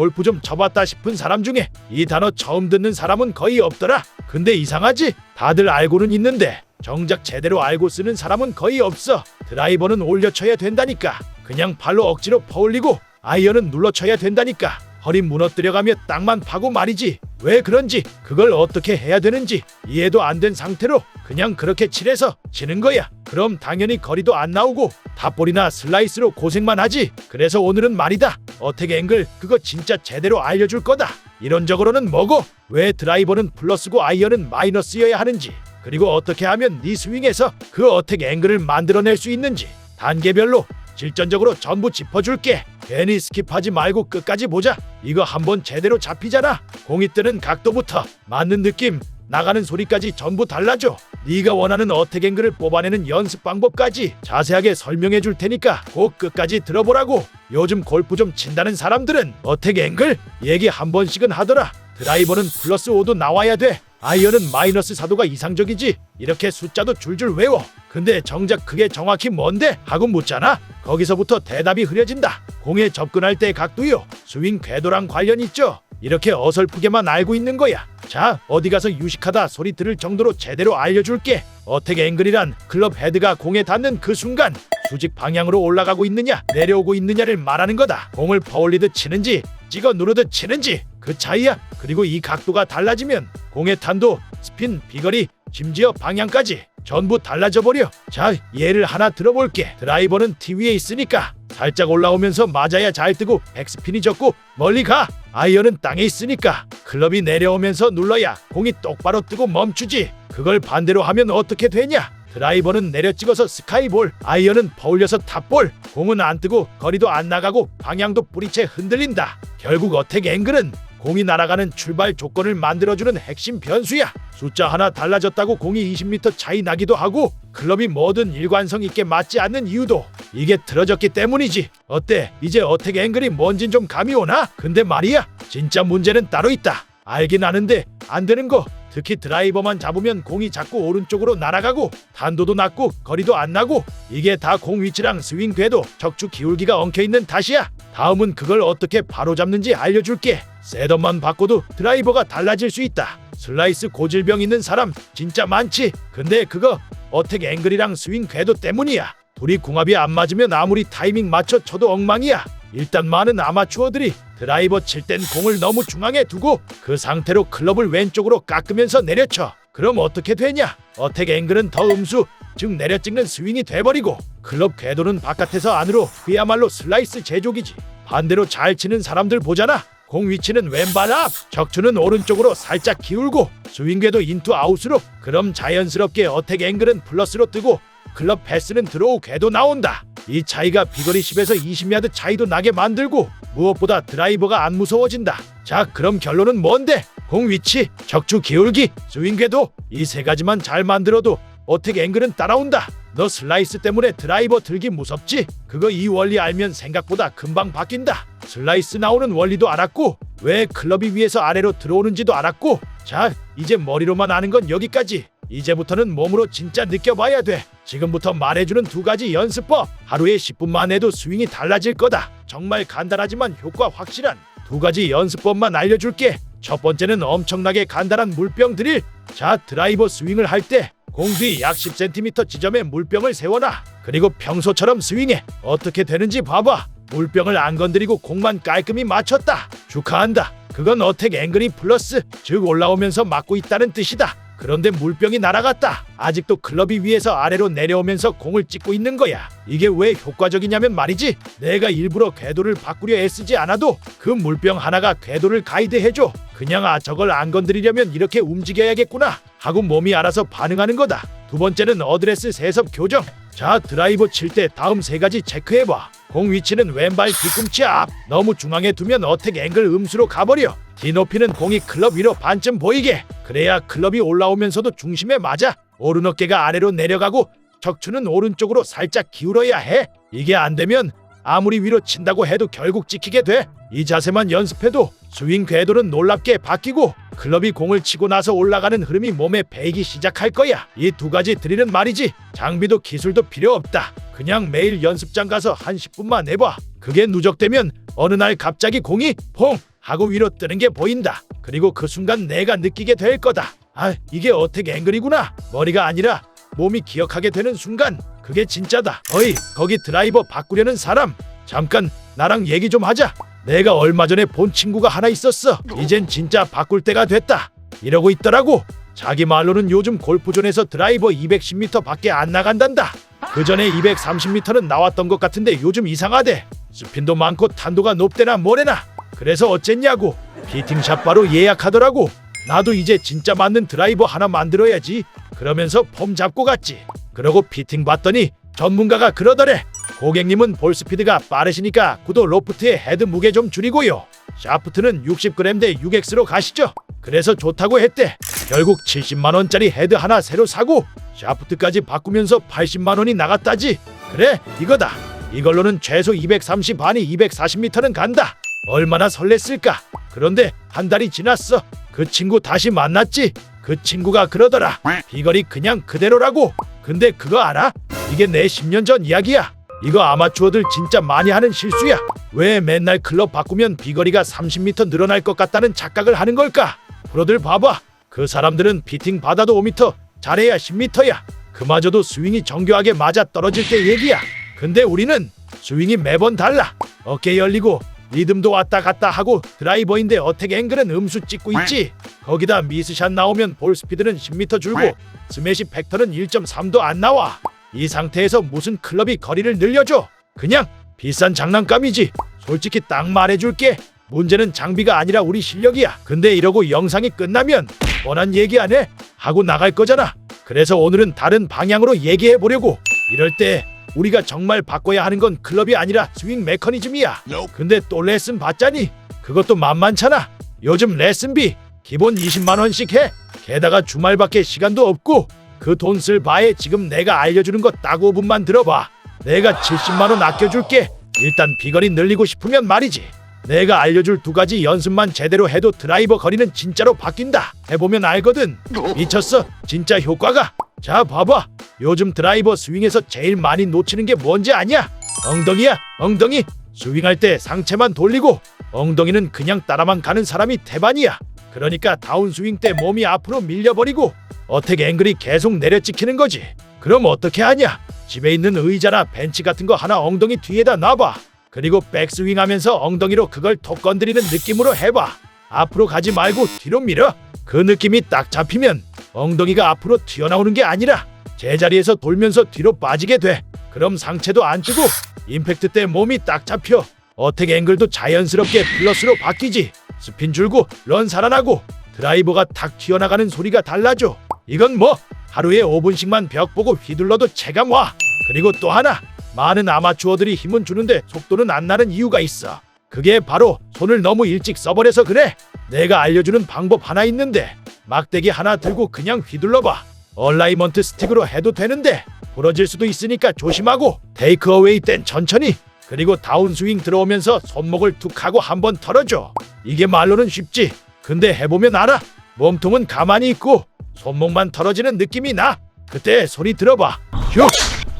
골프 좀 쳐봤다 싶은 사람 중에 이 단어 처음 듣는 사람은 거의 없더라. 근데 이상하지? 다들 알고는 있는데 정작 제대로 알고 쓰는 사람은 거의 없어. 드라이버는 올려쳐야 된다니까. 그냥 발로 억지로 퍼올리고 아이언은 눌러쳐야 된다니까. 허리 무너뜨려가며 땅만 파고 말이지. 왜 그런지, 그걸 어떻게 해야 되는지 이해도 안 된 상태로 그냥 그렇게 칠해서 치는 거야. 그럼 당연히 거리도 안 나오고 탑볼이나 슬라이스로 고생만 하지. 그래서 오늘은 말이다, 어택 앵글 그거 진짜 제대로 알려줄 거다. 이론적으로는 뭐고, 왜 드라이버는 플러스고 아이언은 마이너스여야 하는지, 그리고 어떻게 하면 네 스윙에서 그 어택 앵글을 만들어낼 수 있는지 단계별로 실전적으로 전부 짚어줄게. 괜히 스킵하지 말고 끝까지 보자. 이거 한번 제대로 잡히잖아. 공이 뜨는 각도부터 맞는 느낌, 나가는 소리까지 전부 달라져. 네가 원하는 어택 앵글을 뽑아내는 연습 방법까지 자세하게 설명해 줄 테니까 꼭 끝까지 들어보라고. 요즘 골프 좀 친다는 사람들은 어택 앵글 얘기 한 번씩은 하더라. 드라이버는 플러스 5도 나와야 돼. 아이언은 마이너스 4도가 이상적이지. 이렇게 숫자도 줄줄 외워. 근데 정작 그게 정확히 뭔데? 하고 묻잖아. 거기서부터 대답이 흐려진다. 공에 접근할 때 각도요, 스윙 궤도랑 관련 있죠. 이렇게 어설프게만 알고 있는 거야. 자, 어디 가서 유식하다 소리 들을 정도로 제대로 알려줄게. 어택 앵글이란 클럽 헤드가 공에 닿는 그 순간 수직 방향으로 올라가고 있느냐 내려오고 있느냐를 말하는 거다. 공을 퍼올리듯 치는지 찍어 누르듯 치는지 그 차이야. 그리고 이 각도가 달라지면 공의 탄도, 스핀, 비거리, 심지어 방향까지 전부 달라져 버려. 자, 예를 하나 들어볼게. 드라이버는 티 위에 있으니까 살짝 올라오면서 맞아야 잘 뜨고 백스핀이 적고 멀리 가. 아이언은 땅에 있으니까 클럽이 내려오면서 눌러야 공이 똑바로 뜨고 멈추지. 그걸 반대로 하면 어떻게 되냐? 드라이버는 내려 찍어서 스카이볼, 아이언은 퍼올려서 탑볼. 공은 안 뜨고 거리도 안 나가고 방향도 뿌리채 흔들린다. 결국 어택 앵글은 공이 날아가는 출발 조건을 만들어주는 핵심 변수야. 숫자 하나 달라졌다고 공이 20m 차이 나기도 하고 클럽이 뭐든 일관성 있게 맞지 않는 이유도 이게 틀어졌기 때문이지. 어때? 이제 어택 앵글이 뭔진 좀 감이 오나? 근데 말이야, 진짜 문제는 따로 있다. 알긴 아는데 안 되는 거. 특히 드라이버만 잡으면 공이 자꾸 오른쪽으로 날아가고 탄도도 낮고 거리도 안 나고 이게 다 공 위치랑 스윙 궤도, 척추 기울기가 엉켜있는 탓이야. 다음은 그걸 어떻게 바로잡는지 알려줄게. 셋업만 바꿔도 드라이버가 달라질 수 있다. 슬라이스 고질병 있는 사람 진짜 많지. 근데 그거 어택 앵글이랑 스윙 궤도 때문이야. 둘이 궁합이 안 맞으면 아무리 타이밍 맞춰 쳐도 엉망이야. 일단 많은 아마추어들이 드라이버 칠 땐 공을 너무 중앙에 두고 그 상태로 클럽을 왼쪽으로 깎으면서 내려쳐. 그럼 어떻게 되냐? 어택 앵글은 더 음수, 즉 내려 찍는 스윙이 돼버리고 클럽 궤도는 바깥에서 안으로, 그야말로 슬라이스 제조기지. 반대로 잘 치는 사람들 보잖아. 공 위치는 왼발 앞, 척추는 오른쪽으로 살짝 기울고 스윙 궤도 인투 아웃으로. 그럼 자연스럽게 어택 앵글은 플러스로 뜨고 클럽 패스는 드로우 궤도 나온다. 이 차이가 비거리 10에서 20야드 차이도 나게 만들고 무엇보다 드라이버가 안 무서워진다. 자, 그럼 결론은 뭔데? 공 위치, 척추 기울기, 스윙 궤도, 이 세 가지만 잘 만들어도 어택 앵글은 따라온다. 너 슬라이스 때문에 드라이버 들기 무섭지? 그거 이 원리 알면 생각보다 금방 바뀐다. 슬라이스 나오는 원리도 알았고 왜 클럽이 위에서 아래로 들어오는지도 알았고. 자, 이제 머리로만 아는 건 여기까지. 이제부터는 몸으로 진짜 느껴봐야 돼. 지금부터 말해주는 두 가지 연습법, 하루에 10분만 해도 스윙이 달라질 거다. 정말 간단하지만 효과 확실한 두 가지 연습법만 알려줄게. 첫 번째는 엄청나게 간단한 물병 드릴. 자, 드라이버 스윙을 할 때 공 뒤 약 10cm 지점에 물병을 세워놔. 그리고 평소처럼 스윙해. 어떻게 되는지 봐봐. 물병을 안 건드리고 공만 깔끔히 맞췄다. 축하한다. 그건 어택 앵글이 플러스, 즉 올라오면서 맞고 있다는 뜻이다. 그런데 물병이 날아갔다. 아직도 클럽이 위에서 아래로 내려오면서 공을 찍고 있는 거야. 이게 왜 효과적이냐면 말이지, 내가 일부러 궤도를 바꾸려 애쓰지 않아도 그 물병 하나가 궤도를 가이드해줘. 그냥 저걸 안 건드리려면 이렇게 움직여야겠구나 하고 몸이 알아서 반응하는 거다. 두 번째는 어드레스 세섭 교정. 자, 드라이버 칠 때 다음 세 가지 체크해봐. 공 위치는 왼발 뒤꿈치 앞. 너무 중앙에 두면 어택 앵글 음수로 가버려. 뒤 높이는 공이 클럽 위로 반쯤 보이게. 그래야 클럽이 올라오면서도 중심에 맞아. 오른 어깨가 아래로 내려가고 척추는 오른쪽으로 살짝 기울어야 해. 이게 안 되면 아무리 위로 친다고 해도 결국 찍히게 돼. 이 자세만 연습해도 스윙 궤도는 놀랍게 바뀌고 클럽이 공을 치고 나서 올라가는 흐름이 몸에 배이기 시작할 거야. 이 두 가지 드릴은 말이지, 장비도 기술도 필요 없다. 그냥 매일 연습장 가서 한 10분만 해봐. 그게 누적되면 어느 날 갑자기 공이 퐁 하고 위로 뜨는 게 보인다. 그리고 그 순간 내가 느끼게 될 거다. 아, 이게 어택 앵글이구나. 머리가 아니라 몸이 기억하게 되는 순간 그게 진짜다. 어이, 거기 드라이버 바꾸려는 사람, 잠깐 나랑 얘기 좀 하자. 내가 얼마 전에 본 친구가 하나 있었어. 이젠 진짜 바꿀 때가 됐다 이러고 있더라고. 자기 말로는 요즘 골프존에서 드라이버 210m 밖에 안 나간단다. 그 전에 230m는 나왔던 것 같은데 요즘 이상하대. 스핀도 많고 탄도가 높대나 뭐래나. 그래서 어쨌냐고. 피팅샵 바로 예약하더라고. 나도 이제 진짜 맞는 드라이버 하나 만들어야지. 그러면서 폼 잡고 갔지. 그러고 피팅 봤더니 전문가가 그러더래. 고객님은 볼 스피드가 빠르시니까 구도 로프트의 헤드 무게 좀 줄이고요. 샤프트는 60g 대 6X로 가시죠. 그래서 좋다고 했대. 결국 70만원짜리 헤드 하나 새로 사고 샤프트까지 바꾸면서 80만원이 나갔다지. 그래, 이거다. 이걸로는 최소 230 아니 240m는 간다. 얼마나 설렜을까. 그런데 한 달이 지났어. 그 친구 다시 만났지. 그 친구가 그러더라. 비거리 그냥 그대로라고. 근데 그거 알아? 이게 내 10년 전 이야기야. 이거 아마추어들 진짜 많이 하는 실수야. 왜 맨날 클럽 바꾸면 비거리가 30m 늘어날 것 같다는 착각을 하는 걸까? 프로들 봐봐. 그 사람들은 피팅 받아도 5m, 잘해야 10m야. 그마저도 스윙이 정교하게 맞아 떨어질 때 얘기야. 근데 우리는 스윙이 매번 달라. 어깨 열리고 리듬도 왔다 갔다 하고 드라이버인데 어택 앵글은 음수 찍고 있지. 거기다 미스샷 나오면 볼 스피드는 10m 줄고 스매시 팩터는 1.3도 안 나와. 이 상태에서 무슨 클럽이 거리를 늘려줘. 그냥 비싼 장난감이지. 솔직히 딱 말해줄게. 문제는 장비가 아니라 우리 실력이야. 근데 이러고 영상이 끝나면 뻔한 얘기 안 해? 하고 나갈 거잖아. 그래서 오늘은 다른 방향으로 얘기해 보려고. 이럴 때 우리가 정말 바꿔야 하는 건 클럽이 아니라 스윙 메커니즘이야. 근데 또 레슨 받자니? 그것도 만만찮아. 요즘 레슨비 기본 20만원씩 해. 게다가 주말밖에 시간도 없고. 그 돈 쓸 바에 지금 내가 알려주는 거 딱 5분만 들어봐. 내가 70만원 아껴줄게. 일단 비거리 늘리고 싶으면 말이지. 내가 알려줄 2가지 연습만 제대로 해도 드라이버 거리는 진짜로 바뀐다. 해보면 알거든. 미쳤어. 진짜 효과가. 자, 봐봐. 요즘 드라이버 스윙에서 제일 많이 놓치는 게 뭔지 아냐? 엉덩이야. 엉덩이. 스윙할 때 상체만 돌리고 엉덩이는 그냥 따라만 가는 사람이 대반이야. 그러니까 다운스윙 때 몸이 앞으로 밀려버리고 어택 앵글이 계속 내려찍히는 거지. 그럼 어떻게 하냐? 집에 있는 의자나 벤치 같은 거 하나 엉덩이 뒤에다 놔봐. 그리고 백스윙 하면서 엉덩이로 그걸 톡 건드리는 느낌으로 해봐. 앞으로 가지 말고 뒤로 밀어. 그 느낌이 딱 잡히면 엉덩이가 앞으로 튀어나오는 게 아니라 제자리에서 돌면서 뒤로 빠지게 돼. 그럼 상체도 안 뜨고 임팩트 때 몸이 딱 잡혀. 어택 앵글도 자연스럽게 플러스로 바뀌지. 스핀 줄고 런 살아나고 드라이버가 탁 튀어나가는 소리가 달라져. 이건 뭐 하루에 5분씩만 벽 보고 휘둘러도 체감 와. 그리고 또 하나, 많은 아마추어들이 힘은 주는데 속도는 안 나는 이유가 있어. 그게 바로 손을 너무 일찍 써버려서 그래. 내가 알려주는 방법 하나 있는데 막대기 하나 들고 그냥 휘둘러봐. 얼라이먼트 스틱으로 해도 되는데 부러질 수도 있으니까 조심하고 테이크 어웨이 땐 천천히. 그리고 다운스윙 들어오면서 손목을 툭 하고 한번 털어줘. 이게 말로는 쉽지. 근데 해보면 알아. 몸통은 가만히 있고 손목만 털어지는 느낌이 나. 그때 소리 들어봐. 슉!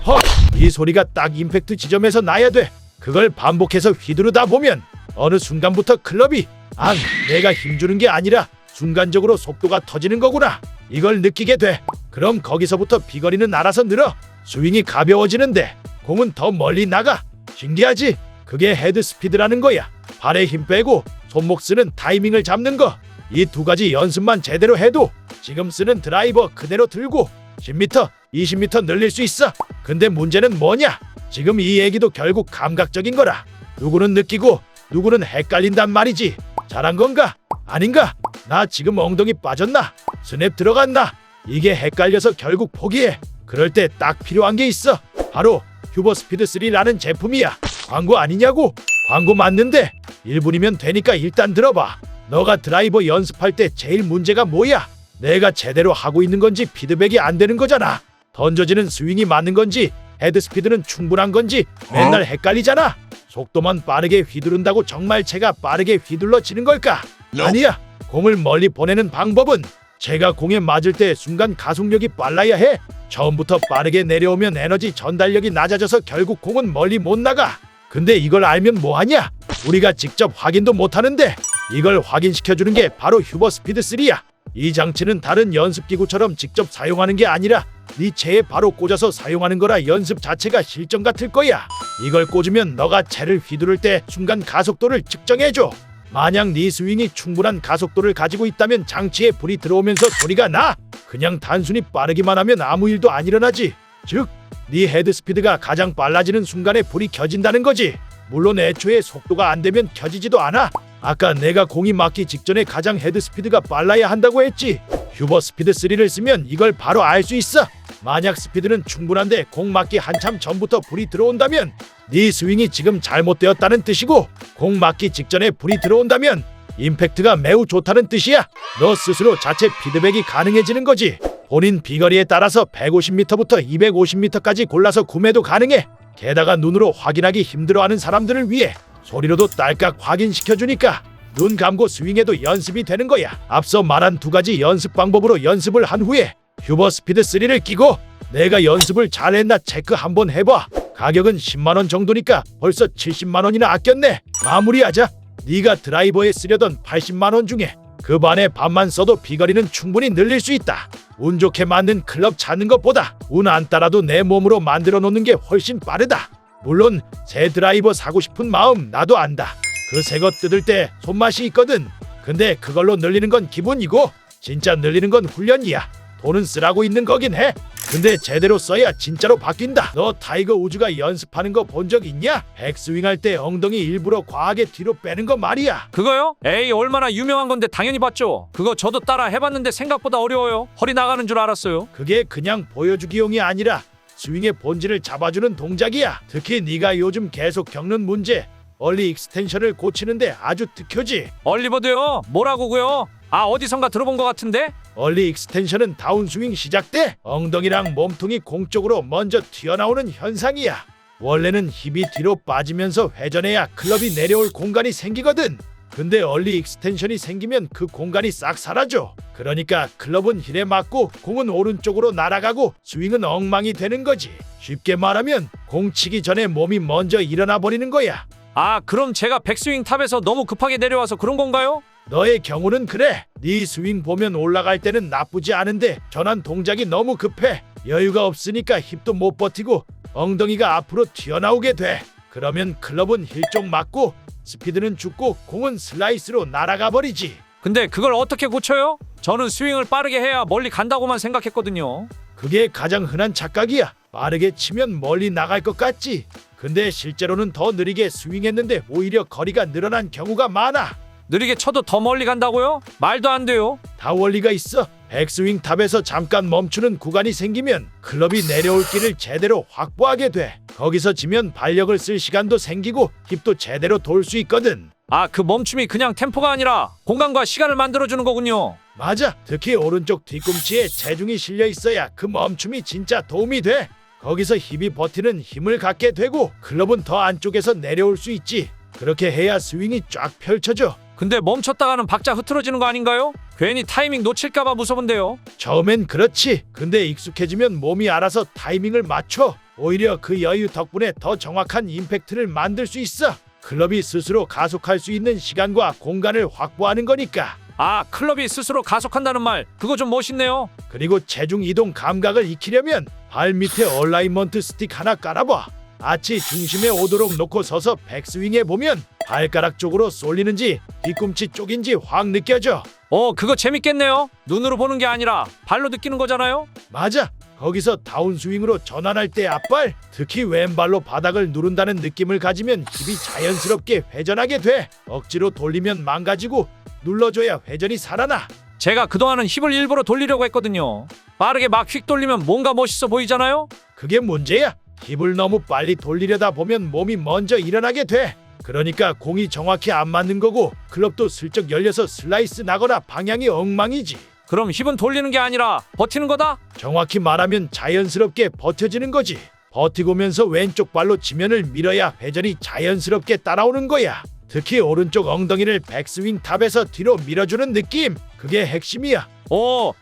헉! 이 소리가 딱 임팩트 지점에서 나야 돼. 그걸 반복해서 휘두르다 보면 어느 순간부터 클럽이 내가 힘주는 게 아니라 순간적으로 속도가 터지는 거구나. 이걸 느끼게 돼. 그럼 거기서부터 비거리는 알아서 늘어. 스윙이 가벼워지는데 공은 더 멀리 나가. 신기하지? 그게 헤드 스피드라는 거야. 발에 힘 빼고 손목 쓰는 타이밍을 잡는 거. 이 2가지 연습만 제대로 해도 지금 쓰는 드라이버 그대로 들고 10m, 20m 늘릴 수 있어. 근데 문제는 뭐냐? 지금 이 얘기도 결국 감각적인 거라. 누구는 느끼고 누구는 헷갈린단 말이지. 잘한 건가? 아닌가? 나 지금 엉덩이 빠졌나? 스냅 들어갔나? 이게 헷갈려서 결국 포기해. 그럴 때 딱 필요한 게 있어. 바로 휴버 스피드 3라는 제품이야. 광고 아니냐고? 광고 맞는데 1분이면 되니까 일단 들어봐. 너가 드라이버 연습할 때 제일 문제가 뭐야? 내가 제대로 하고 있는 건지 피드백이 안 되는 거잖아. 던져지는 스윙이 맞는 건지 헤드 스피드는 충분한 건지 맨날 헷갈리잖아. 속도만 빠르게 휘두른다고 정말 채가 빠르게 휘둘러지는 걸까? 아니야. 공을 멀리 보내는 방법은 채가 공에 맞을 때 순간 가속력이 빨라야 해. 처음부터 빠르게 내려오면 에너지 전달력이 낮아져서 결국 공은 멀리 못 나가. 근데 이걸 알면 뭐하냐? 우리가 직접 확인도 못하는데 이걸 확인시켜주는 게 바로 휴버스피드 3야. 이 장치는 다른 연습기구처럼 직접 사용하는 게 아니라 네 체에 바로 꽂아서 사용하는 거라 연습 자체가 실전 같을 거야. 이걸 꽂으면 너가 채를 휘두를 때 순간 가속도를 측정해줘. 만약 네 스윙이 충분한 가속도를 가지고 있다면 장치에 불이 들어오면서 소리가 나. 그냥 단순히 빠르기만 하면 아무 일도 안 일어나지. 즉, 네 헤드스피드가 가장 빨라지는 순간에 불이 켜진다는 거지. 물론 애초에 속도가 안 되면 켜지지도 않아. 아까 내가 공이 맞기 직전에 가장 헤드스피드가 빨라야 한다고 했지. 휴버스피드 3를 쓰면 이걸 바로 알 수 있어. 만약 스피드는 충분한데 공 맞기 한참 전부터 불이 들어온다면 네 스윙이 지금 잘못되었다는 뜻이고, 공 맞기 직전에 불이 들어온다면 임팩트가 매우 좋다는 뜻이야. 너 스스로 자체 피드백이 가능해지는 거지. 본인 비거리에 따라서 150m부터 250m까지 골라서 구매도 가능해. 게다가 눈으로 확인하기 힘들어하는 사람들을 위해 소리로도 딸깍 확인시켜주니까 눈 감고 스윙해도 연습이 되는 거야. 앞서 말한 두 가지 연습 방법으로 연습을 한 후에 휴버스피드 3를 끼고 내가 연습을 잘했나 체크 한번 해봐. 가격은 10만원 정도니까 벌써 70만원이나 아꼈네. 마무리하자. 네가 드라이버에 쓰려던 80만원 중에 그 반의 반만 써도 비거리는 충분히 늘릴 수 있다. 운 좋게 만든 클럽 찾는 것보다 운 안 따라도 내 몸으로 만들어 놓는 게 훨씬 빠르다. 물론 새 드라이버 사고 싶은 마음 나도 안다. 그 새 거 뜯을 때 손맛이 있거든. 근데 그걸로 늘리는 건 기본이고 진짜 늘리는 건 훈련이야. 돈은 쓰라고 있는 거긴 해. 근데 제대로 써야 진짜로 바뀐다. 너 타이거 우즈가 연습하는 거 본 적 있냐? 백스윙 할 때 엉덩이 일부러 과하게 뒤로 빼는 거 말이야. 그거요? 에이, 얼마나 유명한 건데 당연히 봤죠. 그거 저도 따라 해봤는데 생각보다 어려워요. 허리 나가는 줄 알았어요. 그게 그냥 보여주기용이 아니라 스윙의 본질을 잡아주는 동작이야. 특히 네가 요즘 계속 겪는 문제, 얼리 익스텐션을 고치는데 아주 특효지. 얼리버드요? 뭐라고고요? 아, 어디선가 들어본 것 같은데? 얼리 익스텐션은 다운스윙 시작 때 엉덩이랑 몸통이 공 쪽으로 먼저 튀어나오는 현상이야. 원래는 힙이 뒤로 빠지면서 회전해야 클럽이 내려올 공간이 생기거든. 근데 얼리 익스텐션이 생기면 그 공간이 싹 사라져. 그러니까 클럽은 힐에 맞고 공은 오른쪽으로 날아가고 스윙은 엉망이 되는 거지. 쉽게 말하면 공 치기 전에 몸이 먼저 일어나 버리는 거야. 아, 그럼 제가 백스윙 탑에서 너무 급하게 내려와서 그런 건가요? 너의 경우는 그래. 네 스윙 보면 올라갈 때는 나쁘지 않은데 전환 동작이 너무 급해. 여유가 없으니까 힙도 못 버티고 엉덩이가 앞으로 튀어나오게 돼. 그러면 클럽은 힐 쪽 맞고 스피드는 죽고 공은 슬라이스로 날아가 버리지. 근데 그걸 어떻게 고쳐요? 저는 스윙을 빠르게 해야 멀리 간다고만 생각했거든요. 그게 가장 흔한 착각이야. 빠르게 치면 멀리 나갈 것 같지. 근데 실제로는 더 느리게 스윙했는데 오히려 거리가 늘어난 경우가 많아. 느리게 쳐도 더 멀리 간다고요? 말도 안 돼요. 다 원리가 있어. 백스윙 탑에서 잠깐 멈추는 구간이 생기면 클럽이 내려올 길을 제대로 확보하게 돼. 거기서 지면 발력을 쓸 시간도 생기고 힙도 제대로 돌 수 있거든. 아, 그 멈춤이 그냥 템포가 아니라 공간과 시간을 만들어주는 거군요. 맞아. 특히 오른쪽 뒤꿈치에 체중이 실려 있어야 그 멈춤이 진짜 도움이 돼. 거기서 힙이 버티는 힘을 갖게 되고 클럽은 더 안쪽에서 내려올 수 있지. 그렇게 해야 스윙이 쫙 펼쳐져. 근데 멈췄다가는 박자 흐트러지는 거 아닌가요? 괜히 타이밍 놓칠까봐 무서운데요. 처음엔 그렇지. 근데 익숙해지면 몸이 알아서 타이밍을 맞춰. 오히려 그 여유 덕분에 더 정확한 임팩트를 만들 수 있어. 클럽이 스스로 가속할 수 있는 시간과 공간을 확보하는 거니까. 아, 클럽이 스스로 가속한다는 말, 그거 좀 멋있네요. 그리고 체중 이동 감각을 익히려면 발 밑에 얼라이먼트 스틱 하나 깔아봐. 아치 중심에 오도록 놓고 서서 백스윙해 보면 발가락 쪽으로 쏠리는지 뒤꿈치 쪽인지 확 느껴져. 그거 재밌겠네요. 눈으로 보는 게 아니라 발로 느끼는 거잖아요. 맞아. 거기서 다운스윙으로 전환할 때 앞발, 특히 왼발로 바닥을 누른다는 느낌을 가지면 힙이 자연스럽게 회전하게 돼. 억지로 돌리면 망가지고 눌러줘야 회전이 살아나. 제가 그동안은 힙을 일부러 돌리려고 했거든요. 빠르게 막 휙 돌리면 뭔가 멋있어 보이잖아요. 그게 문제야. 힙을 너무 빨리 돌리려다 보면 몸이 먼저 일어나게 돼. 그러니까 공이 정확히 안 맞는 거고 클럽도 슬쩍 열려서 슬라이스 나거나 방향이 엉망이지. 그럼 힙은 돌리는 게 아니라 버티는 거다? 정확히 말하면 자연스럽게 버텨지는 거지. 버티고면서 왼쪽 발로 지면을 밀어야 회전이 자연스럽게 따라오는 거야. 특히 오른쪽 엉덩이를 백스윙 탑에서 뒤로 밀어주는 느낌. 그게 핵심이야.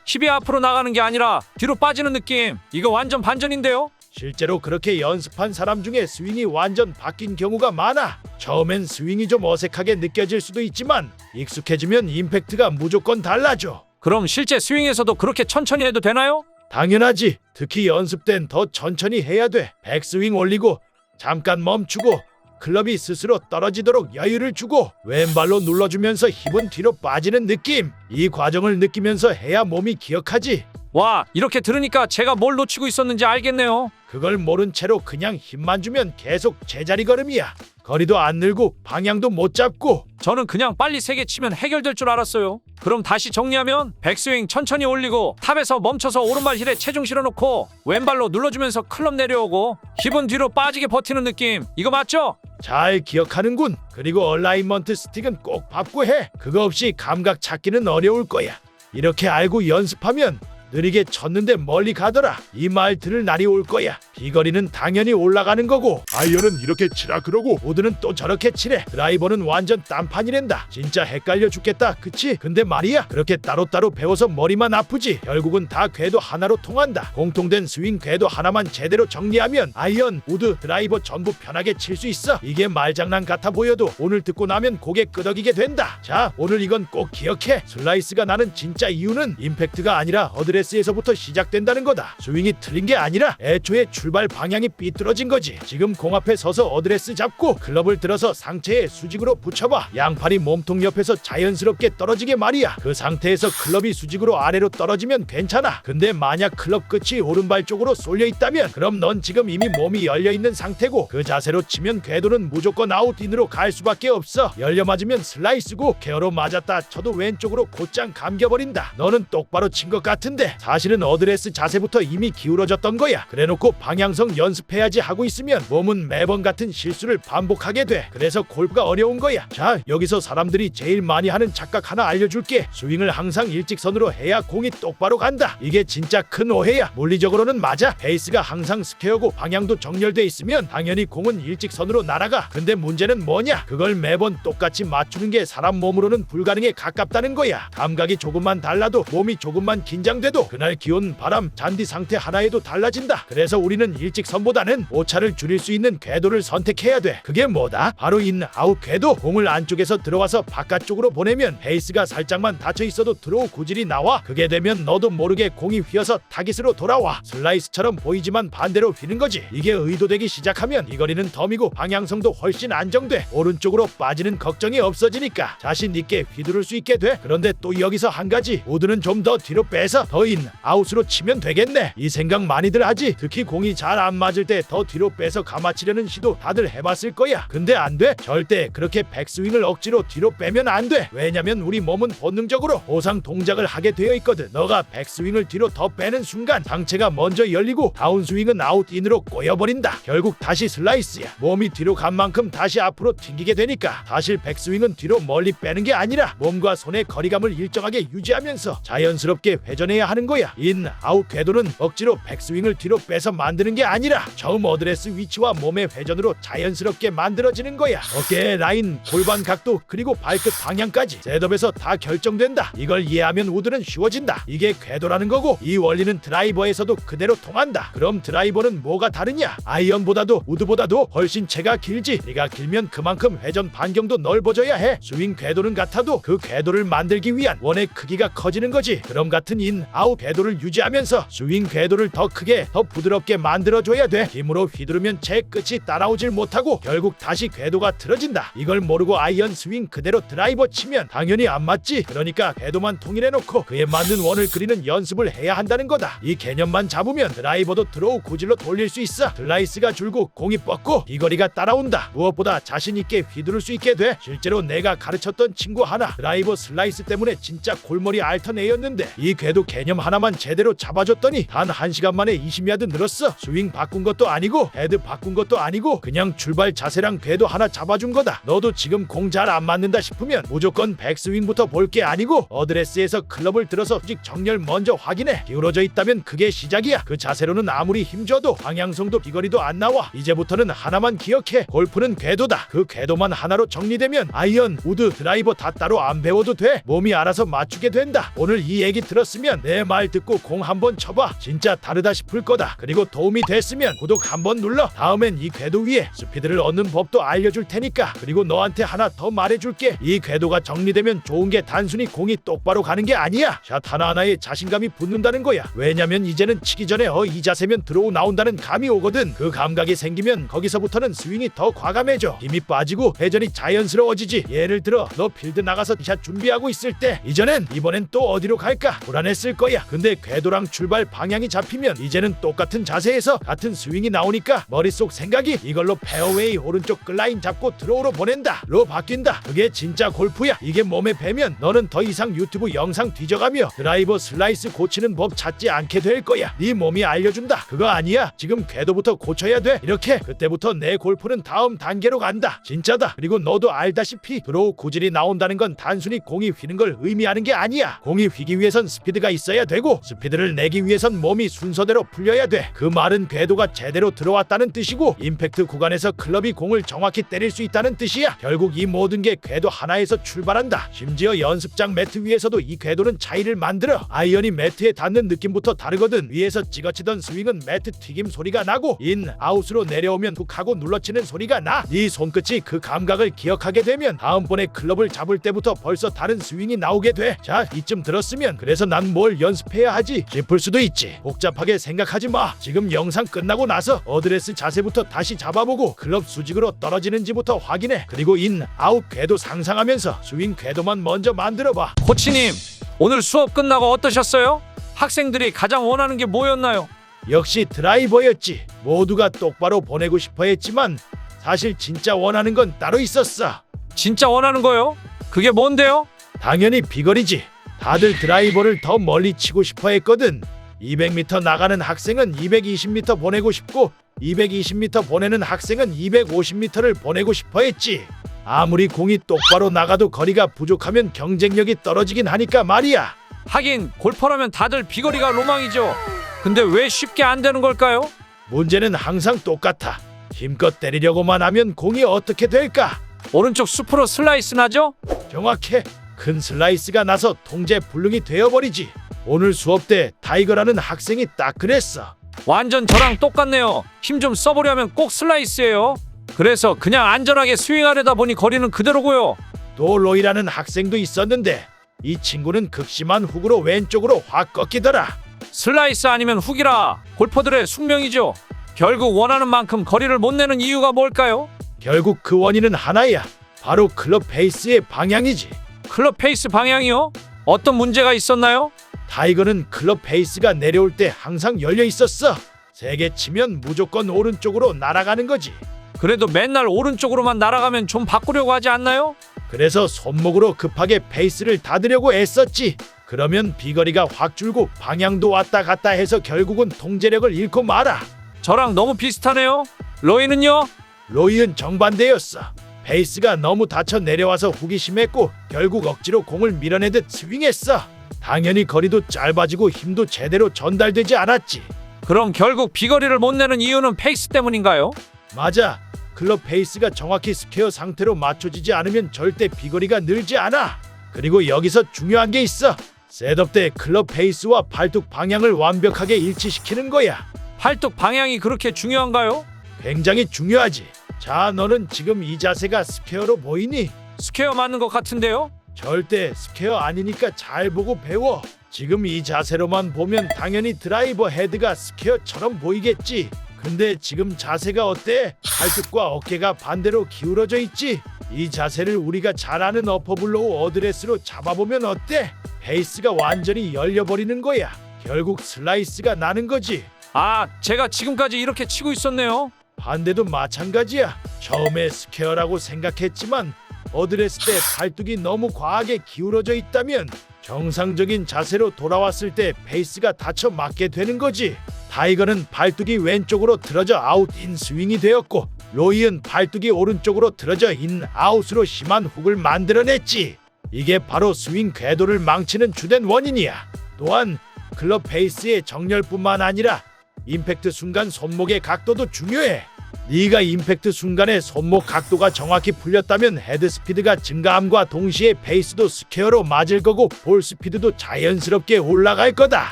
힙이 앞으로 나가는 게 아니라 뒤로 빠지는 느낌. 이거 완전 반전인데요? 실제로 그렇게 연습한 사람 중에 스윙이 완전 바뀐 경우가 많아. 처음엔 스윙이 좀 어색하게 느껴질 수도 있지만 익숙해지면 임팩트가 무조건 달라져. 그럼 실제 스윙에서도 그렇게 천천히 해도 되나요? 당연하지. 특히 연습 땐 더 천천히 해야 돼. 백스윙 올리고 잠깐 멈추고 클럽이 스스로 떨어지도록 여유를 주고 왼발로 눌러주면서 힙은 뒤로 빠지는 느낌. 이 과정을 느끼면서 해야 몸이 기억하지. 와, 이렇게 들으니까 제가 뭘 놓치고 있었는지 알겠네요. 그걸 모른 채로 그냥 힘만 주면 계속 제자리 걸음이야. 거리도 안 늘고 방향도 못 잡고. 저는 그냥 빨리 3개 치면 해결될 줄 알았어요. 그럼 다시 정리하면 백스윙 천천히 올리고 탑에서 멈춰서 오른발 힐에 체중 실어놓고 왼발로 눌러주면서 클럽 내려오고 힙은 뒤로 빠지게 버티는 느낌. 이거 맞죠? 잘 기억하는군. 그리고 얼라이먼트 스틱은 꼭 밟고 해. 그거 없이 감각 찾기는 어려울 거야. 이렇게 알고 연습하면 느리게 쳤는데 멀리 가더라. 이 말 들을 날이 올 거야. 비거리는 당연히 올라가는 거고 아이언은 이렇게 치라 그러고 우드는 또 저렇게 치래. 드라이버는 완전 딴판이랜다. 진짜 헷갈려 죽겠다. 그치? 근데 말이야, 그렇게 따로따로 배워서 머리만 아프지 결국은 다 궤도 하나로 통한다. 공통된 스윙 궤도 하나만 제대로 정리하면 아이언, 우드, 드라이버 전부 편하게 칠 수 있어. 이게 말장난 같아 보여도 오늘 듣고 나면 고개 끄덕이게 된다. 자, 오늘 이건 꼭 기억해. 슬라이스가 나는 진짜 이유는 임팩트가 아니라 어드레스에서부터 시작된다는 거다. 스윙이 틀린 게 아니라 애초에 출발 방향이 삐뚤어진 거지. 지금 공 앞에 서서 어드레스 잡고 클럽을 들어서 상체에 수직으로 붙여봐. 양팔이 몸통 옆에서 자연스럽게 떨어지게 말이야. 그 상태에서 클럽이 수직으로 아래로 떨어지면 괜찮아. 근데 만약 클럽 끝이 오른발 쪽으로 쏠려 있다면 그럼 넌 지금 이미 몸이 열려 있는 상태고 그 자세로 치면 궤도는 무조건 아웃인으로 갈 수밖에 없어. 열려 맞으면 슬라이스고 케어로 맞았다 쳐도 왼쪽으로 곧장 감겨버린다. 너는 똑바로 친 것 같은데 사실은 어드레스 자세부터 이미 기울어졌던 거야. 그래놓고 방향성 연습해야지 하고 있으면 몸은 매번 같은 실수를 반복하게 돼. 그래서 골프가 어려운 거야. 자, 여기서 사람들이 제일 많이 하는 착각 하나 알려줄게. 스윙을 항상 일직선으로 해야 공이 똑바로 간다. 이게 진짜 큰 오해야. 물리적으로는 맞아. 베이스가 항상 스퀘어고 방향도 정렬돼 있으면 당연히 공은 일직선으로 날아가. 근데 문제는 뭐냐? 그걸 매번 똑같이 맞추는 게 사람 몸으로는 불가능에 가깝다는 거야. 감각이 조금만 달라도 몸이 조금만 긴장돼도 그날 기온, 바람, 잔디 상태 하나에도 달라진다. 그래서 우리는 일직선보다는 오차를 줄일 수 있는 궤도를 선택해야 돼. 그게 뭐다? 바로 인, 아웃 궤도. 공을 안쪽에서 들어와서 바깥쪽으로 보내면 베이스가 살짝만 닫혀 있어도 드로우 구질이 나와. 그게 되면 너도 모르게 공이 휘어서 타깃으로 돌아와. 슬라이스처럼 보이지만 반대로 휘는 거지. 이게 의도되기 시작하면 이 거리는 덤이고 방향성도 훨씬 안정돼. 오른쪽으로 빠지는 걱정이 없어지니까 자신 있게 휘두를 수 있게 돼. 그런데 또 여기서 한 가지, 우드는 좀 더 뒤로 빼서 더 인, 아웃으로 치면 되겠네. 이 생각 많이들 하지. 특히 공이 잘 안 맞을 때 더 뒤로 빼서 감아치려는 시도 다들 해봤을 거야. 근데 안 돼. 절대 그렇게 백스윙을 억지로 뒤로 빼면 안 돼. 왜냐면 우리 몸은 본능적으로 보상 동작을 하게 되어 있거든. 너가 백스윙을 뒤로 더 빼는 순간 상체가 먼저 열리고 다운스윙은 아웃인으로 꼬여버린다. 결국 다시 슬라이스야. 몸이 뒤로 간 만큼 다시 앞으로 튕기게 되니까. 사실 백스윙은 뒤로 멀리 빼는 게 아니라 몸과 손의 거리감을 일정하게 유지하면서 자연스럽게 회전해야 하는 거야. 인, 아웃 궤도는 억지로 백스윙을 뒤로 빼서 만드는 게 아니라 처음 어드레스 위치와 몸의 회전으로 자연스럽게 만들어지는 거야. 어깨 라인, 골반 각도, 그리고 발끝 방향까지 셋업에서 다 결정된다. 이걸 이해하면 우드는 쉬워진다. 이게 궤도라는 거고 이 원리는 드라이버에서도 그대로 통한다. 그럼 드라이버는 뭐가 다르냐? 아이언보다도 우드보다도 훨씬 채가 길지. 네가 길면 그만큼 회전 반경도 넓어져야 해. 스윙 궤도는 같아도 그 궤도를 만들기 위한 원의 크기가 커지는 거지. 그럼 같은 인, 아웃 궤도를 유지하면서 스윙 궤도를 더 크게, 더 부드럽게 만들어줘야 돼. 힘으로 휘두르면 채 끝이 따라오질 못하고 결국 다시 궤도가 틀어진다. 이걸 모르고 아이언 스윙 그대로 드라이버 치면 당연히 안 맞지. 그러니까 궤도만 통일해놓고 그에 맞는 원을 그리는 연습을 해야 한다는 거다. 이 개념만 잡으면 드라이버도 드로우 구질로 돌릴 수 있어. 슬라이스가 줄고 공이 뻗고 비거리가 따라온다. 무엇보다 자신 있게 휘두를 수 있게 돼. 실제로 내가 가르쳤던 친구 하나 드라이버 슬라이스 때문에 진짜 골머리 앓던 애였는데 이 궤도 개념 하나만 제대로 잡아줬더니 단 1시간 만에 20야드 늘었어. 스윙 바꾼 것도 아니고 헤드 바꾼 것도 아니고 그냥 출발 자세랑 궤도 하나 잡아준 거다. 너도 지금 공 잘 안 맞는다 싶으면 무조건 백스윙부터 볼 게 아니고 어드레스에서 클럽을 들어서 수직 정렬 먼저 확인해. 기울어져 있다면 그게 시작이야. 그 자세로는 아무리 힘줘도 방향성도 비거리도 안 나와. 이제부터는 하나만 기억해. 골프는 궤도다. 그 궤도만 하나로 정리되면 아이언, 우드, 드라이버 다 따로 안 배워도 돼. 몸이 알아서 맞추게 된다. 오늘 이 얘기 들었으면 내 내 말 듣고 공 한번 쳐봐. 진짜 다르다 싶을 거다. 그리고 도움이 됐으면 구독 한번 눌러. 다음엔 이 궤도 위에 스피드를 얻는 법도 알려줄 테니까. 그리고 너한테 하나 더 말해줄게. 이 궤도가 정리되면 좋은 게 단순히 공이 똑바로 가는 게 아니야. 샷 하나하나에 자신감이 붙는다는 거야. 왜냐면 이제는 치기 전에 이 자세면 들어오 나온다는 감이 오거든. 그 감각이 생기면 거기서부터는 스윙이 더 과감해져. 힘이 빠지고 회전이 자연스러워지지. 예를 들어 너 필드 나가서 샷 준비하고 있을 때 이번엔 또 어디로 갈까 불안했을 거야. 근데 궤도랑 출발 방향이 잡히면 이제는 똑같은 자세에서 같은 스윙이 나오니까 머릿속 생각이 이걸로 페어웨이 오른쪽 끌라인 잡고 드로우로 보낸다 로 바뀐다. 그게 진짜 골프야. 이게 몸에 배면 너는 더 이상 유튜브 영상 뒤져가며 드라이버 슬라이스 고치는 법 찾지 않게 될 거야. 네 몸이 알려준다. 그거 아니야. 지금 궤도부터 고쳐야 돼. 이렇게 그때부터 내 골프는 다음 단계로 간다. 진짜다. 그리고 너도 알다시피 드로우 구질이 나온다는 건 단순히 공이 휘는 걸 의미하는 게 아니야. 공이 휘기 위해선 스피드가 있어야 되고 스피드를 내기 위해선 몸이 순서대로 풀려야 돼. 그 말은 궤도가 제대로 들어왔다는 뜻이고 임팩트 구간에서 클럽이 공을 정확히 때릴 수 있다는 뜻이야. 결국 이 모든 게 궤도 하나에서 출발한다. 심지어 연습장 매트 위에서도 이 궤도는 차이를 만들어. 아이언이 매트에 닿는 느낌부터 다르거든. 위에서 찍어치던 스윙은 매트 튀김 소리가 나고 인, 아웃으로 내려오면 훅 하고 눌러치는 소리가 나. 네 손끝이 그 감각을 기억하게 되면 다음번에 클럽을 잡을 때부터 벌써 다른 스윙이 나오게 돼. 자, 이쯤 들었으면 그래서 난 뭘 연습해야 하지 싶을 수도 있지. 복잡하게 생각하지 마. 지금 영상 끝나고 나서 어드레스 자세부터 다시 잡아보고 클럽 수직으로 떨어지는지부터 확인해. 그리고 인, 아웃 궤도 상상하면서 스윙 궤도만 먼저 만들어봐. 코치님, 오늘 수업 끝나고 어떠셨어요? 학생들이 가장 원하는 게 뭐였나요? 역시 드라이버였지. 모두가 똑바로 보내고 싶어 했지만 사실 진짜 원하는 건 따로 있었어. 진짜 원하는 거요? 그게 뭔데요? 당연히 비거리지. 다들 드라이버를 더 멀리 치고 싶어 했거든. 200m 나가는 학생은 220m 보내고 싶고 220m 보내는 학생은 250m를 보내고 싶어 했지. 아무리 공이 똑바로 나가도 거리가 부족하면 경쟁력이 떨어지긴 하니까 말이야. 하긴 골퍼라면 다들 비거리가 로망이죠. 근데 왜 쉽게 안 되는 걸까요? 문제는 항상 똑같아. 힘껏 때리려고만 하면 공이 어떻게 될까? 오른쪽 숲으로 슬라이스 나죠? 정확해. 큰 슬라이스가 나서 통제 불능이 되어버리지. 오늘 수업 때 타이거라는 학생이 딱 그랬어. 완전 저랑 똑같네요. 힘 좀 써보려면 꼭 슬라이스예요. 그래서 그냥 안전하게 스윙하려다 보니 거리는 그대로고요. 또 로이라는 학생도 있었는데 이 친구는 극심한 훅으로 왼쪽으로 확 꺾이더라. 슬라이스 아니면 훅이라 골퍼들의 숙명이죠. 결국 원하는 만큼 거리를 못 내는 이유가 뭘까요? 결국 그 원인은 하나야. 바로 클럽 페이스의 방향이지. 클럽 페이스 방향이요? 어떤 문제가 있었나요? 타이거는 클럽 페이스가 내려올 때 항상 열려 있었어. 세게 치면 무조건 오른쪽으로 날아가는 거지. 그래도 맨날 오른쪽으로만 날아가면 좀 바꾸려고 하지 않나요? 그래서 손목으로 급하게 페이스를 닫으려고 애썼지. 그러면 비거리가 확 줄고 방향도 왔다 갔다 해서 결국은 통제력을 잃고 말아. 저랑 너무 비슷하네요. 로이는요? 로이는 정반대였어. 페이스가 너무 닫혀 내려와서 훅이 심했고 결국 억지로 공을 밀어내듯 스윙했어. 당연히 거리도 짧아지고 힘도 제대로 전달되지 않았지. 그럼 결국 비거리를 못 내는 이유는 페이스 때문인가요? 맞아. 클럽 페이스가 정확히 스퀘어 상태로 맞춰지지 않으면 절대 비거리가 늘지 않아. 그리고 여기서 중요한 게 있어. 셋업 때 클럽 페이스와 팔뚝 방향을 완벽하게 일치시키는 거야. 팔뚝 방향이 그렇게 중요한가요? 굉장히 중요하지. 자, 너는 지금 이 자세가 스퀘어로 보이니? 스퀘어 맞는 것 같은데요? 절대 스퀘어 아니니까 잘 보고 배워. 지금 이 자세로만 보면 당연히 드라이버 헤드가 스퀘어처럼 보이겠지. 근데 지금 자세가 어때? 팔뚝과 어깨가 반대로 기울어져 있지? 이 자세를 우리가 잘 아는 어퍼블로우 어드레스로 잡아보면 어때? 페이스가 완전히 열려버리는 거야. 결국 슬라이스가 나는 거지. 아, 제가 지금까지 이렇게 치고 있었네요. 반대도 마찬가지야. 처음에 스퀘어라고 생각했지만 어드레스 때 팔뚝이 너무 과하게 기울어져 있다면 정상적인 자세로 돌아왔을 때 페이스가 닫혀 맞게 되는 거지. 타이거는 팔뚝이 왼쪽으로 틀어져 아웃 인 스윙이 되었고 로이은 팔뚝이 오른쪽으로 틀어져 인 아웃으로 심한 훅을 만들어냈지. 이게 바로 스윙 궤도를 망치는 주된 원인이야. 또한 클럽 페이스의 정렬뿐만 아니라 임팩트 순간 손목의 각도도 중요해. 네가 임팩트 순간에 손목 각도가 정확히 풀렸다면 헤드 스피드가 증가함과 동시에 페이스도 스퀘어로 맞을 거고 볼 스피드도 자연스럽게 올라갈 거다.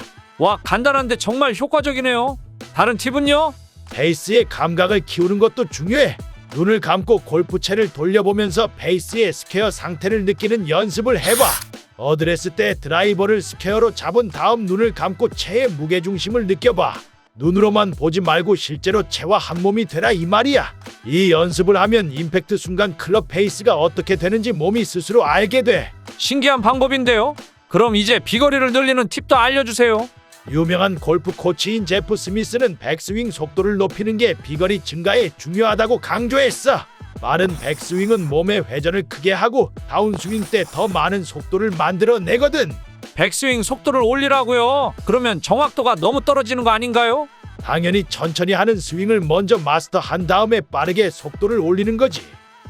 와, 간단한데 정말 효과적이네요. 다른 팁은요? 페이스의 감각을 키우는 것도 중요해. 눈을 감고 골프채를 돌려보면서 페이스의 스퀘어 상태를 느끼는 연습을 해봐. 어드레스 때 드라이버를 스퀘어로 잡은 다음 눈을 감고 채의 무게중심을 느껴봐. 눈으로만 보지 말고 실제로 채와 한 몸이 되라 이 말이야. 이 연습을 하면 임팩트 순간 클럽 페이스가 어떻게 되는지 몸이 스스로 알게 돼. 신기한 방법인데요. 그럼 이제 비거리를 늘리는 팁도 알려주세요. 유명한 골프 코치인 제프 스미스는 백스윙 속도를 높이는 게 비거리 증가에 중요하다고 강조했어. 빠른 백스윙은 몸의 회전을 크게 하고 다운스윙 때 더 많은 속도를 만들어내거든. 백스윙 속도를 올리라고요? 그러면 정확도가 너무 떨어지는 거 아닌가요? 당연히 천천히 하는 스윙을 먼저 마스터한 다음에 빠르게 속도를 올리는 거지.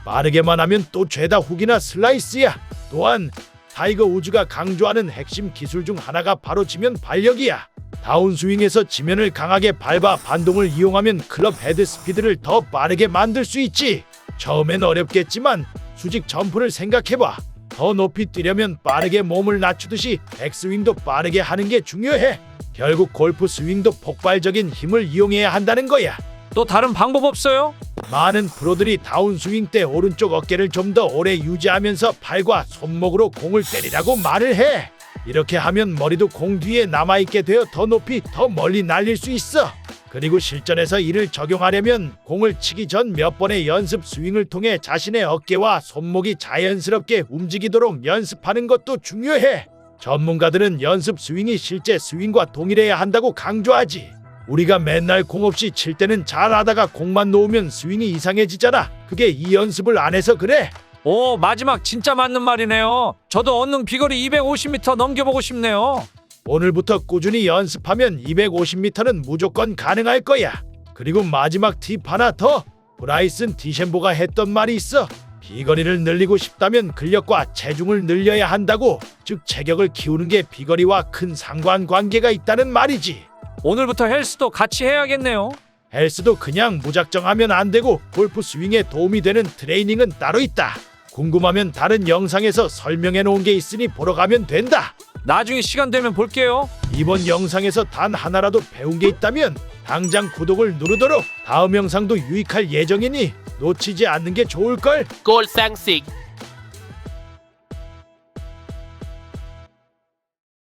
빠르게만 하면 또 죄다 훅이나 슬라이스야. 또한 타이거 우즈가 강조하는 핵심 기술 중 하나가 바로 지면 발력이야. 다운스윙에서 지면을 강하게 밟아 반동을 이용하면 클럽 헤드 스피드를 더 빠르게 만들 수 있지. 처음엔 어렵겠지만 수직 점프를 생각해봐. 더 높이 뛰려면 빠르게 몸을 낮추듯이 백스윙도 빠르게 하는 게 중요해. 결국 골프 스윙도 폭발적인 힘을 이용해야 한다는 거야. 또 다른 방법 없어요? 많은 프로들이 다운스윙 때 오른쪽 어깨를 좀 더 오래 유지하면서 팔과 손목으로 공을 때리라고 말을 해. 이렇게 하면 머리도 공 뒤에 남아있게 되어 더 높이 더 멀리 날릴 수 있어. 그리고 실전에서 이를 적용하려면 공을 치기 전 몇 번의 연습 스윙을 통해 자신의 어깨와 손목이 자연스럽게 움직이도록 연습하는 것도 중요해. 전문가들은 연습 스윙이 실제 스윙과 동일해야 한다고 강조하지. 우리가 맨날 공 없이 칠 때는 잘하다가 공만 놓으면 스윙이 이상해지잖아. 그게 이 연습을 안 해서 그래. 오, 마지막 진짜 맞는 말이네요. 저도 얼른 비거리 250m 넘겨보고 싶네요. 오늘부터 꾸준히 연습하면 250m는 무조건 가능할 거야. 그리고 마지막 팁 하나 더. 브라이슨 디셈보가 했던 말이 있어. 비거리를 늘리고 싶다면 근력과 체중을 늘려야 한다고. 즉 체격을 키우는 게 비거리와 큰 상관관계가 있다는 말이지. 오늘부터 헬스도 같이 해야겠네요. 헬스도 그냥 무작정 하면 안 되고 골프 스윙에 도움이 되는 트레이닝은 따로 있다. 궁금하면 다른 영상에서 설명해 놓은 게 있으니 보러 가면 된다. 나중에 시간 되면 볼게요. 이번 영상에서 단 하나라도 배운 게 있다면 당장 구독을 누르도록. 다음 영상도 유익할 예정이니 놓치지 않는 게 좋을걸. 골상식